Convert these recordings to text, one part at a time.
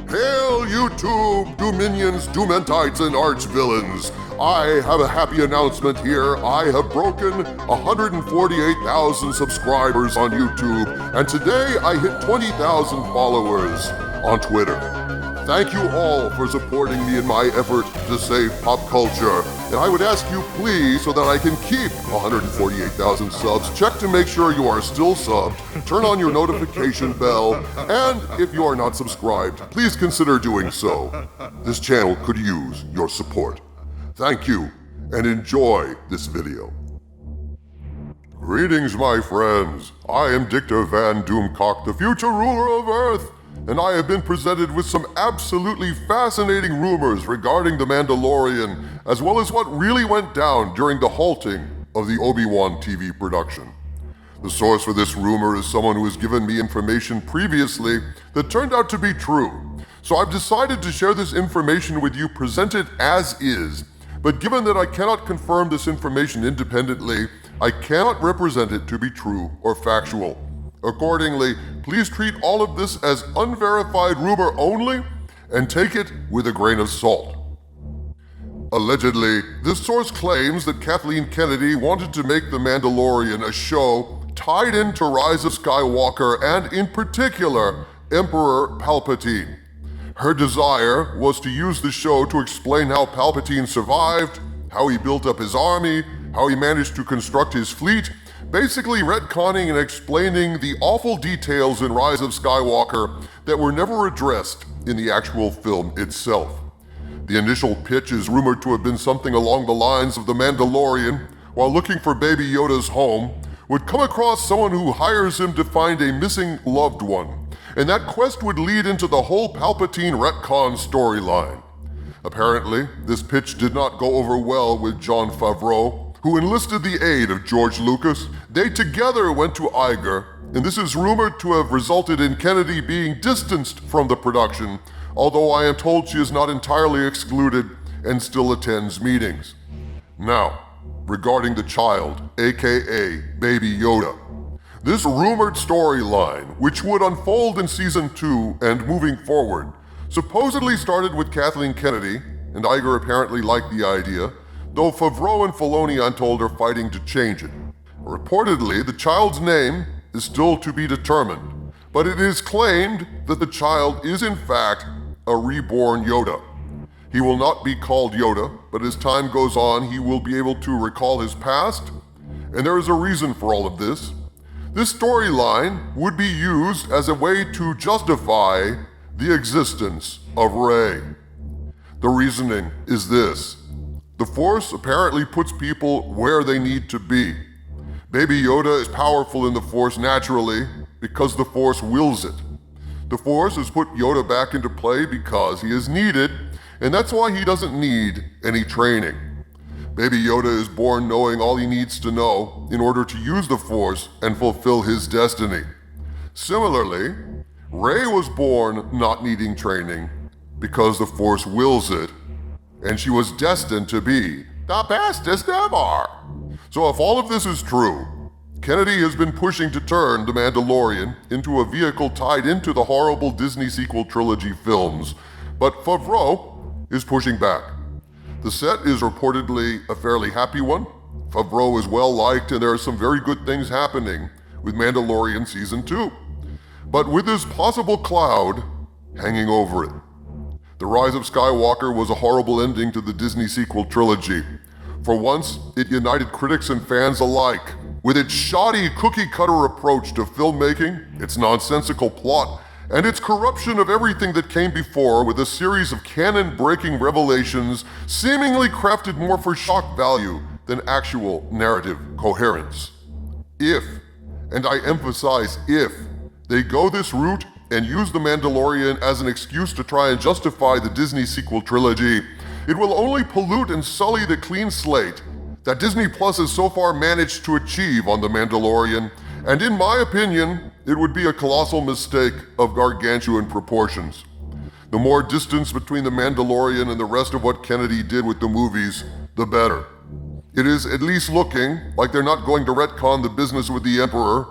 Hail YouTube, Dominions, Doomentites, and Archvillains! I have a happy announcement here. I have broken 148,000 subscribers on YouTube, and today I hit 20,000 followers on Twitter. Thank you all for supporting me in my effort to save pop culture. And I would ask you please, so that I can keep 148,000 subs, check to make sure you are still subbed, turn on your notification bell, and if you are not subscribed, please consider doing so. This channel could use your support. Thank you, and enjoy this video. Greetings, my friends. I am Dictor Van Doomcock, the future ruler of Earth, and I have been presented with some absolutely fascinating rumors regarding The Mandalorian, as well as what really went down during the halting of the Obi-Wan TV production. The source for this rumor is someone who has given me information previously that turned out to be true. So I've decided to share this information with you presented as is, but given that I cannot confirm this information independently, I cannot represent it to be true or factual. Accordingly, please treat all of this as unverified rumor only and take it with a grain of salt. Allegedly, this source claims that Kathleen Kennedy wanted to make The Mandalorian a show tied into Rise of Skywalker and, in particular, Emperor Palpatine. Her desire was to use the show to explain how Palpatine survived, how he built up his army, how he managed to construct his fleet, basically retconning and explaining the awful details in Rise of Skywalker that were never addressed in the actual film itself. The initial pitch is rumored to have been something along the lines of The Mandalorian, while looking for Baby Yoda's home, would come across someone who hires him to find a missing loved one, and that quest would lead into the whole Palpatine retcon storyline. Apparently, this pitch did not go over well with Jon Favreau, who enlisted the aid of George Lucas. They together went to Iger, and this is rumored to have resulted in Kennedy being distanced from the production, although I am told she is not entirely excluded and still attends meetings. Now, regarding the child, aka Baby Yoda. This rumored storyline, which would unfold in Season 2 and moving forward, supposedly started with Kathleen Kennedy, and Iger apparently liked the idea, though Favreau and Filoni, I'm told, are fighting to change it. Reportedly, the child's name is still to be determined, but it is claimed that the child is in fact a reborn Yoda. He will not be called Yoda, but as time goes on, he will be able to recall his past, and there is a reason for all of this. This storyline would be used as a way to justify the existence of Rey. The reasoning is this. The Force apparently puts people where they need to be. Baby Yoda is powerful in the Force naturally because the Force wills it. The Force has put Yoda back into play because he is needed, and that's why he doesn't need any training. Baby Yoda is born knowing all he needs to know in order to use the Force and fulfill his destiny. Similarly, Rey was born not needing training because the Force wills it, and she was destined to be the bestest ever. So if all of this is true, Kennedy has been pushing to turn The Mandalorian into a vehicle tied into the horrible Disney sequel trilogy films, but Favreau is pushing back. The set is reportedly a fairly happy one. Favreau is well liked, and there are some very good things happening with Mandalorian Season 2. But with this possible cloud hanging over it. The Rise of Skywalker was a horrible ending to the Disney sequel trilogy. For once, it united critics and fans alike. With its shoddy cookie-cutter approach to filmmaking, its nonsensical plot, and its corruption of everything that came before with a series of canon-breaking revelations seemingly crafted more for shock value than actual narrative coherence. If, and I emphasize if, they go this route and use The Mandalorian as an excuse to try and justify the Disney sequel trilogy, it will only pollute and sully the clean slate that Disney Plus has so far managed to achieve on The Mandalorian, and in my opinion, it would be a colossal mistake of gargantuan proportions. The more distance between The Mandalorian and the rest of what Kennedy did with the movies, the better. It is at least looking like they're not going to retcon the business with the Emperor.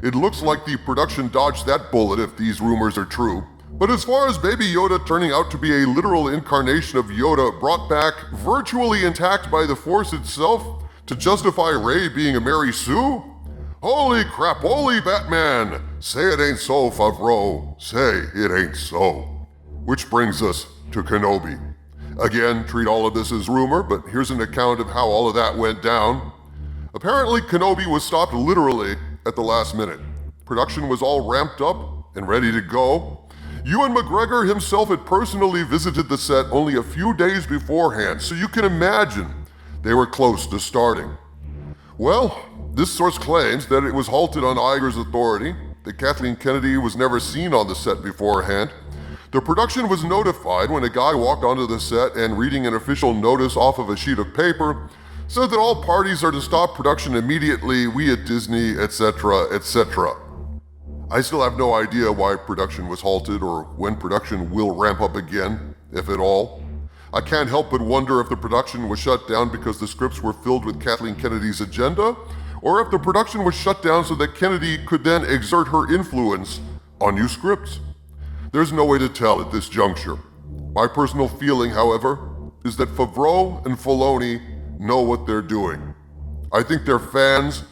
It looks like the production dodged that bullet if these rumors are true. But as far as Baby Yoda turning out to be a literal incarnation of Yoda brought back virtually intact by the Force itself to justify Rey being a Mary Sue? Holy crap, holy Batman! Say it ain't so, Favreau. Say it ain't so. Which brings us to Kenobi. Again, treat all of this as rumor, but here's an account of how all of that went down. Apparently, Kenobi was stopped literally at the last minute. Production was all ramped up and ready to go. Ewan McGregor himself had personally visited the set only a few days beforehand, so you can imagine they were close to starting. Well, this source claims that it was halted on Iger's authority, that Kathleen Kennedy was never seen on the set beforehand. The production was notified when a guy walked onto the set and, reading an official notice off of a sheet of paper, said that all parties are to stop production immediately, we at Disney, etc., etc. I still have no idea why production was halted or when production will ramp up again, if at all. I can't help but wonder if the production was shut down because the scripts were filled with Kathleen Kennedy's agenda, or if the production was shut down so that Kennedy could then exert her influence on new scripts. There's no way to tell at this juncture. My personal feeling, however, is that Favreau and Filoni know what they're doing. I think they're fans,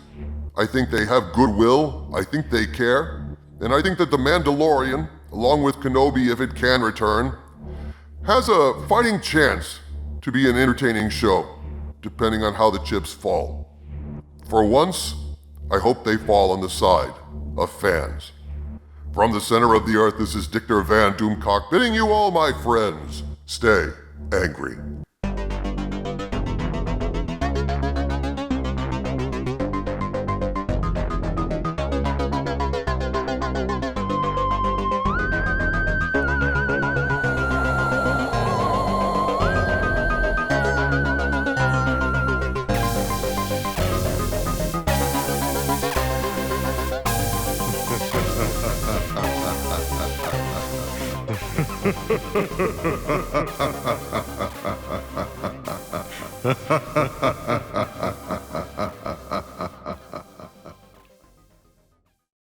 I think they have goodwill, I think they care, and I think that The Mandalorian, along with Kenobi if it can return, has a fighting chance to be an entertaining show, depending on how the chips fall. For once, I hope they fall on the side of fans. From the center of the earth, this is Dictor Van Doomcock bidding you all, my friends, stay angry. Ha ha ha ha ha.